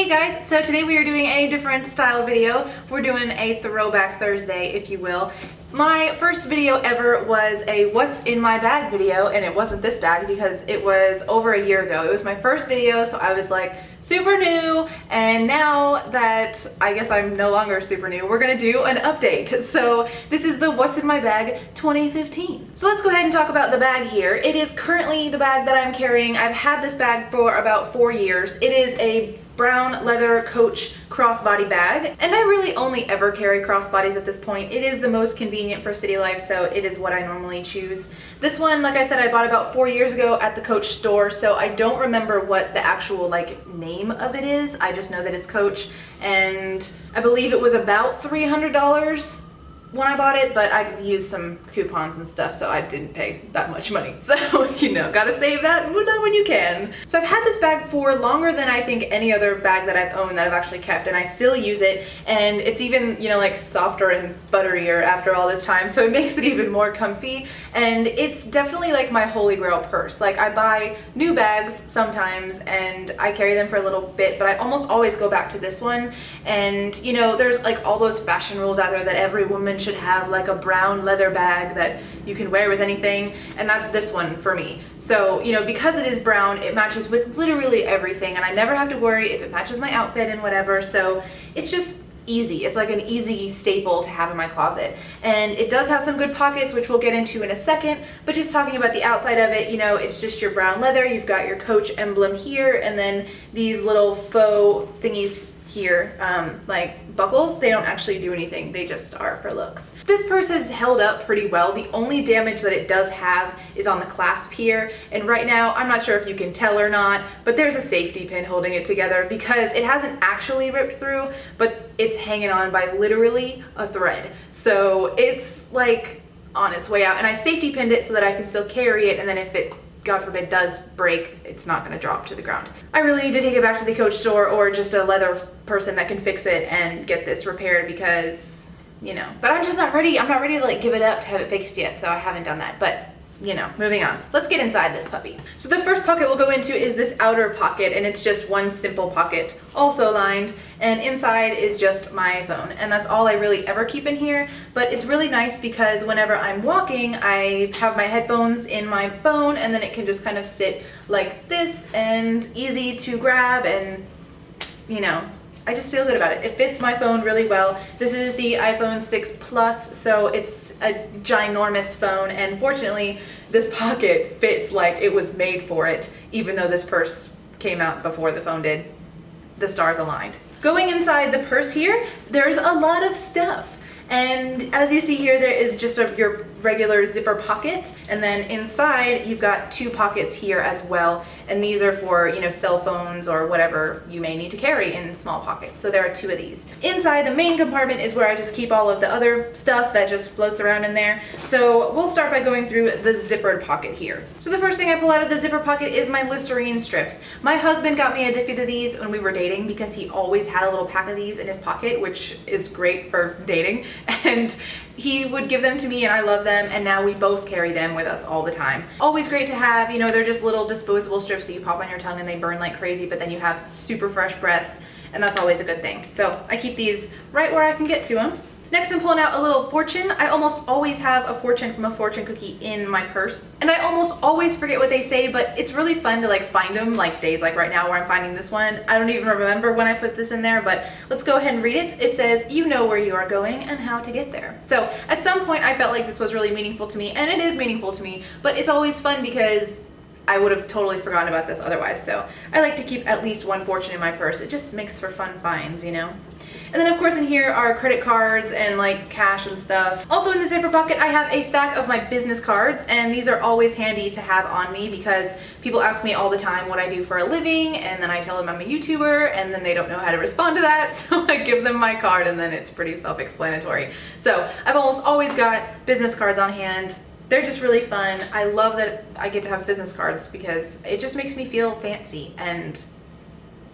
Hey guys, so today we are doing a different style video. We're doing a throwback Thursday, if you will. My first video ever was a what's in my bag video, and it wasn't this bag because it was over a year ago. It was my first video, so I was like super new, and now that I guess I'm no longer super new, we're gonna do an update. So this is the what's in my bag 2015. So let's go ahead and talk about the bag here. It is currently the bag that I'm carrying. I've had this bag for about 4 years. It is a brown leather Coach crossbody bag, and I really only ever carry crossbodies at this point. It is the most convenient for city life, so it is what I normally choose. This one, like I said, I bought about 4 years ago at the Coach store, so I don't remember what the actual name of it is. I just know that it's Coach, and I believe it was about $300 when I bought it, but I used some coupons and stuff, so I didn't pay that much money. So, you know, gotta save that when you can. So I've had this bag for longer than I think any other bag that I've owned that I've actually kept, and I still use it, and it's even, you know, like softer and butterier after all this time, so it makes it even more comfy, and it's definitely like my holy grail purse. Like, I buy new bags sometimes, and I carry them for a little bit, but I almost always go back to this one. And, you know, there's like all those fashion rules out there that every woman should have like a brown leather bag that you can wear with anything, and that's this one for me. So, you know, because it is brown, it matches with literally everything, and I never have to worry if it matches my outfit and whatever, so it's just easy. It's like an easy staple to have in my closet. And it does have some good pockets, which we'll get into in a second, but just talking about the outside of it, you know, it's just your brown leather. You've got your Coach emblem here, and then these little faux thingies here, like buckles. They don't actually do anything, they just are for looks. This purse has held up pretty well. The only damage that it does have is on the clasp here, and right now I'm not sure if you can tell or not, but there's a safety pin holding it together because it hasn't actually ripped through, but it's hanging on by literally a thread. So it's like on its way out, and I safety pinned it so that I can still carry it, and then if it, God forbid, does break, it's not going to drop to the ground. I really need to take it back to the Coach store or just a leather person that can fix it and get this repaired because, you know, but I'm just not ready. I'm not ready to like give it up to have it fixed yet, so I haven't done that. But, you know, moving on. Let's get inside this puppy. So the first pocket we'll go into is this outer pocket, and it's just one simple pocket, also lined, and inside is just my phone, and that's all I really ever keep in here. But it's really nice because whenever I'm walking, I have my headphones in my phone, and then it can just kind of sit like this and easy to grab, and, you know, I just feel good about it. It fits my phone really well. This is the iPhone 6 Plus, so it's a ginormous phone, and fortunately, this pocket fits like it was made for it, even though this purse came out before the phone did. The stars aligned. Going inside the purse here, there's a lot of stuff. And as you see here, there is just your regular zipper pocket, and then inside you've got two pockets here as well, and these are for, you know, cell phones or whatever you may need to carry in small pockets. So there are two of these. Inside the main compartment is where I just keep all of the other stuff that just floats around in there. So we'll start by going through the zippered pocket here. So the first thing I pull out of the zipper pocket is my Listerine strips. My husband got me addicted to these when we were dating because he always had a little pack of these in his pocket, which is great for dating. And he would give them to me, and I love them, and now we both carry them with us all the time. Always great to have. You know, they're just little disposable strips that you pop on your tongue and they burn like crazy, but then you have super fresh breath, and that's always a good thing. So I keep these right where I can get to them. Next, I'm pulling out a little fortune. I almost always have a fortune from a fortune cookie in my purse, and I almost always forget what they say, but it's really fun to like find them, like days like right now where I'm finding this one. I don't even remember when I put this in there, but let's go ahead and read it. It says, "You know where you are going and how to get there." So at some point I felt like this was really meaningful to me, and it is meaningful to me, but it's always fun because I would have totally forgotten about this otherwise. So I like to keep at least one fortune in my purse. It just makes for fun finds, you know? And then of course in here are credit cards and like cash and stuff. Also in the zipper pocket I have a stack of my business cards, and these are always handy to have on me because people ask me all the time what I do for a living, and then I tell them I'm a YouTuber, and then they don't know how to respond to that, so I give them my card and then it's pretty self-explanatory. So I've almost always got business cards on hand. They're just really fun. I love that I get to have business cards because it just makes me feel fancy, and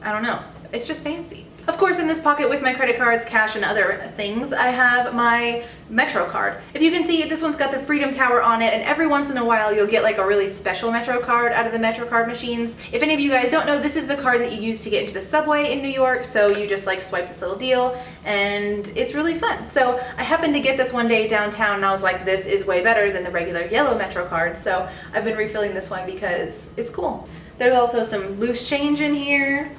I don't know. It's just fancy. Of course, in this pocket with my credit cards, cash, and other things, I have my Metro card. If you can see, this one's got the Freedom Tower on it, and every once in a while you'll get like a really special Metro card out of the Metro card machines. If any of you guys don't know, this is the card that you use to get into the subway in New York, so you just like swipe this little deal, and it's really fun. So I happened to get this one day downtown, and I was like, this is way better than the regular yellow Metro card, so I've been refilling this one because it's cool. There's also some loose change in here.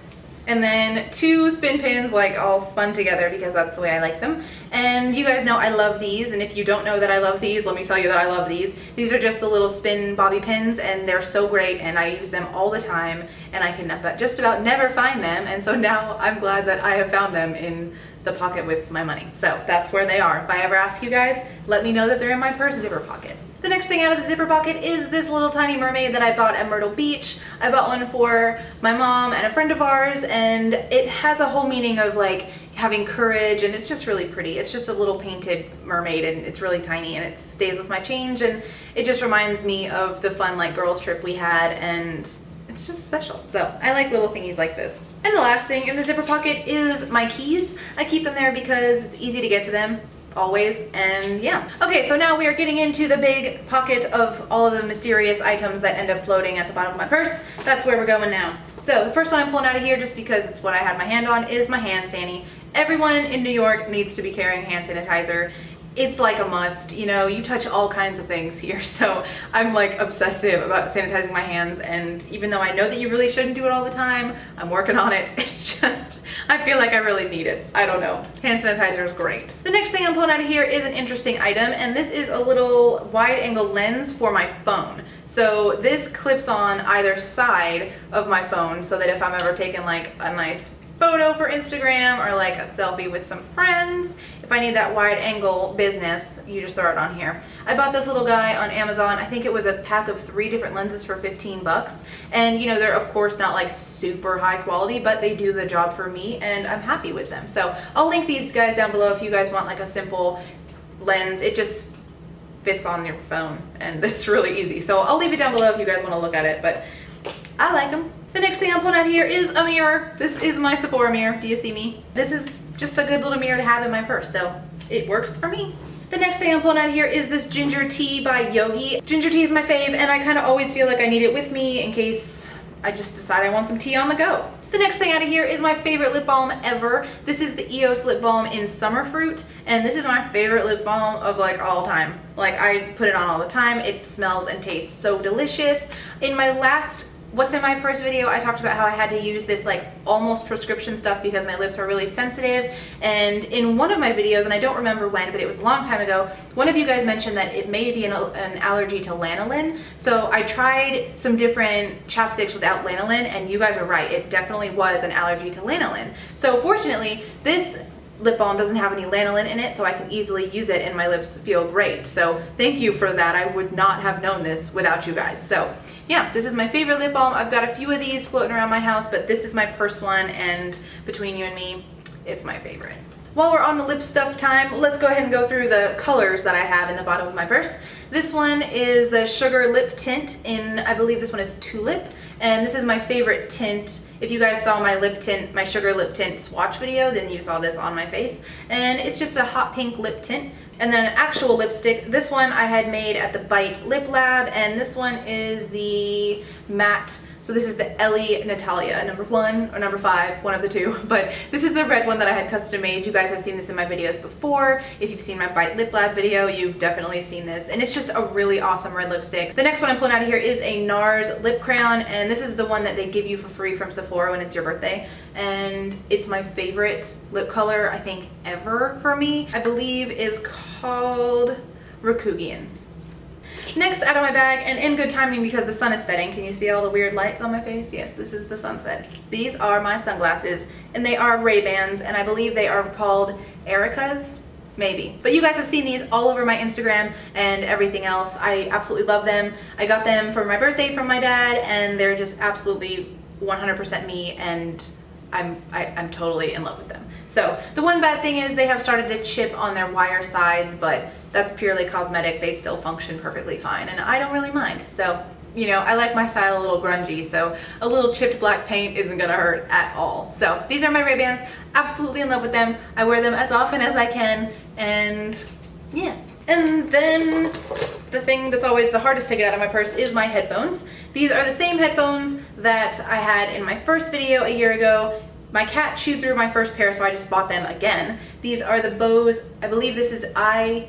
And then 2 spin pins, like all spun together because that's the way I like them. And you guys know I love these, and if you don't know that I love these, let me tell you that I love these. These are just the little spin bobby pins, and they're so great, and I use them all the time, and I can just about never find them, and so now I'm glad that I have found them in the pocket with my money. So that's where they are. If I ever ask you guys, let me know that they're in my purse zipper pocket. The next thing out of the zipper pocket is this little tiny mermaid that I bought at Myrtle Beach. I bought one for my mom and a friend of ours, and it has a whole meaning of like having courage, and it's just really pretty. It's just a little painted mermaid, and it's really tiny, and it stays with my change, and it just reminds me of the fun like girls trip we had, and it's just special. So I like little thingies like this. And the last thing in the zipper pocket is my keys. I keep them there because it's easy to get to them. Always, and yeah. Okay, so now we are getting into the big pocket of all of the mysterious items that end up floating at the bottom of my purse. That's where we're going now. So the first one I'm pulling out of here, just because it's what I had my hand on, is my hand sanitizer. Everyone in New York needs to be carrying hand sanitizer. It's like a must, you know, you touch all kinds of things here, so I'm like obsessive about sanitizing my hands, and even though I know that you really shouldn't do it all the time, I'm working on it. It's just, I feel like I really need it. I don't know. Hand sanitizer is great. The next thing I'm pulling out of here is an interesting item, and this is a little wide angle lens for my phone. So this clips on either side of my phone so that if I'm ever taking like a nice photo for Instagram or like a selfie with some friends, if I need that wide angle business, you just throw it on here. I bought this little guy on Amazon. I think it was a pack of 3 different lenses for 15 bucks. And you know, they're of course not like super high quality, but they do the job for me and I'm happy with them. So I'll link these guys down below if you guys want like a simple lens. It just fits on your phone and it's really easy. So I'll leave it down below if you guys want to look at it, but I like them. The next thing I'm pulling out here is a mirror. This is my Sephora mirror. Do you see me? This is just a good little mirror to have in my purse, so it works for me. The next thing I'm pulling out here is this ginger tea by Yogi. Ginger tea is my fave, and I kind of always feel like I need it with me in case I just decide I want some tea on the go. The next thing out of here is my favorite lip balm ever. This is the EOS lip balm in Summer Fruit, and this is my favorite lip balm of like all time. Like I put it on all the time. It smells and tastes so delicious. In my last What's in my purse video, I talked about how I had to use this like almost prescription stuff because my lips are really sensitive, and in one of my videos, and I don't remember when, but it was a long time ago, one of you guys mentioned that it may be an allergy to lanolin. So I tried some different chapsticks without lanolin, and you guys are right, it definitely was an allergy to lanolin. So fortunately, this lip balm doesn't have any lanolin in it, so I can easily use it and my lips feel great. So thank you for that. I would not have known this without you guys. So yeah, this is my favorite lip balm. I've got a few of these floating around my house, but this is my purse one, and between you and me, it's my favorite. While we're on the lip stuff time, let's go ahead and go through the colors that I have in the bottom of my purse. This one is the Sugar Lip Tint in, I believe this one is Tulip, and this is my favorite tint. If you guys saw my lip tint, my Sugar Lip Tint swatch video, then you saw this on my face. And it's just a hot pink lip tint. And then an actual lipstick. This one I had made at the Bite Lip Lab, and this one is the matte. So this is the Ellie Natalia, number 1 or number 5, one of the two. But this is the red one that I had custom made. You guys have seen this in my videos before. If you've seen my Bite Lip Lab video, you've definitely seen this. And it's just a really awesome red lipstick. The next one I'm pulling out of here is a NARS lip crayon. And this is the one that they give you for free from Sephora when it's your birthday. And it's my favorite lip color, I think, ever for me. I believe is called Rakugian. Next out of my bag, and in good timing because the sun is setting. Can you see all the weird lights on my face? Yes, this is the sunset. These are my sunglasses, and they are Ray-Bans, and I believe they are called Erica's, maybe. But you guys have seen these all over my Instagram and everything else. I absolutely love them. I got them for my birthday from my dad, and they're just absolutely 100% me, and I'm totally in love with them. So the one bad thing is they have started to chip on their wire sides, but that's purely cosmetic. They still function perfectly fine, and I don't really mind. So you know, I like my style a little grungy, so a little chipped black paint isn't gonna hurt at all. So these are my Ray-Bans, absolutely in love with them. I wear them as often as I can, and yes. And then the thing that's always the hardest to get out of my purse is my headphones. These are the same headphones that I had in my first video a year ago. My cat chewed through my first pair, so I just bought them again. These are the Bose, I believe this is IE2i,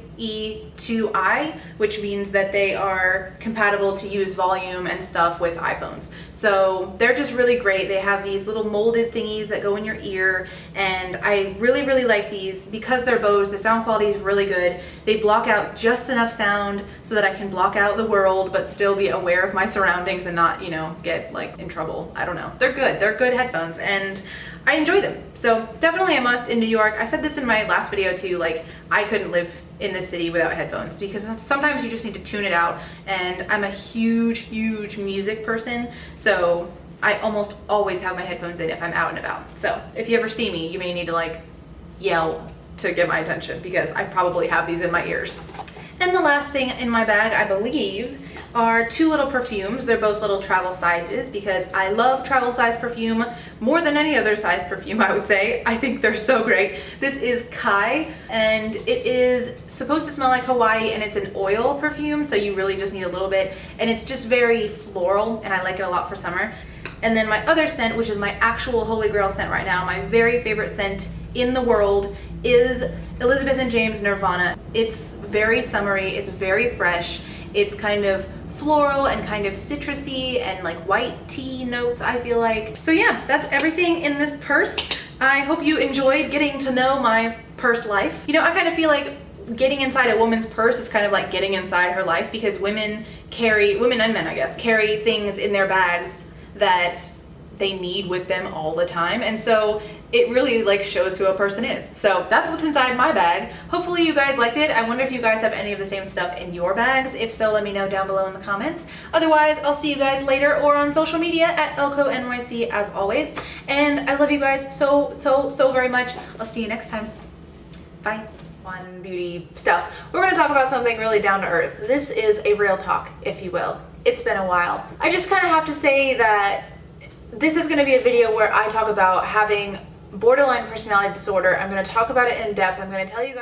which means that they are compatible to use volume and stuff with iPhones. So they're just really great. They have these little molded thingies that go in your ear, and I really, really like these because they're Bose. The sound quality is really good. They block out just enough sound so that I can block out the world, but still be aware of my surroundings and not, you know, get like in trouble. I don't know. They're good. They're good headphones, and I enjoy them. So definitely a must in New York. I said this in my last video too, like I couldn't live in this city without headphones because sometimes you just need to tune it out, and I'm a huge music person, so I almost always have my headphones in if I'm out and about. So if you ever see me, you may need to like yell to get my attention because I probably have these in my ears. And the last thing in my bag, I believe, are two little perfumes. They're both little travel sizes because I love travel size perfume more than any other size perfume, I would say. I think they're so great. This is Kai, and it is supposed to smell like Hawaii, and it's an oil perfume, so you really just need a little bit, and it's just very floral, and I like it a lot for summer. And then my other scent, which is my actual holy grail scent right now, my very favorite scent in the world, is Elizabeth and James Nirvana. It's very summery, it's very fresh, it's kind of floral and kind of citrusy and like white tea notes, I feel like. So yeah, that's everything in this purse. I hope you enjoyed getting to know my purse life. You know, I kind of feel like getting inside a woman's purse is kind of like getting inside her life, because women and men, I guess, carry things in their bags that they need with them all the time, and so it really like shows who a person is. So that's what's inside my bag. Hopefully you guys liked it. I wonder if you guys have any of the same stuff in your bags. If so, let me know down below in the comments. Otherwise, I'll see you guys later or on social media at ellkonyc as always. And I love you guys so very much. I'll see you next time. Bye. Fun beauty stuff. We're gonna talk about something really down to earth. This is a real talk, if you will. It's been a while. I just kind of have to say that this is going to be a video where I talk about having borderline personality disorder. I'm going to talk about it in depth. I'm going to tell you guys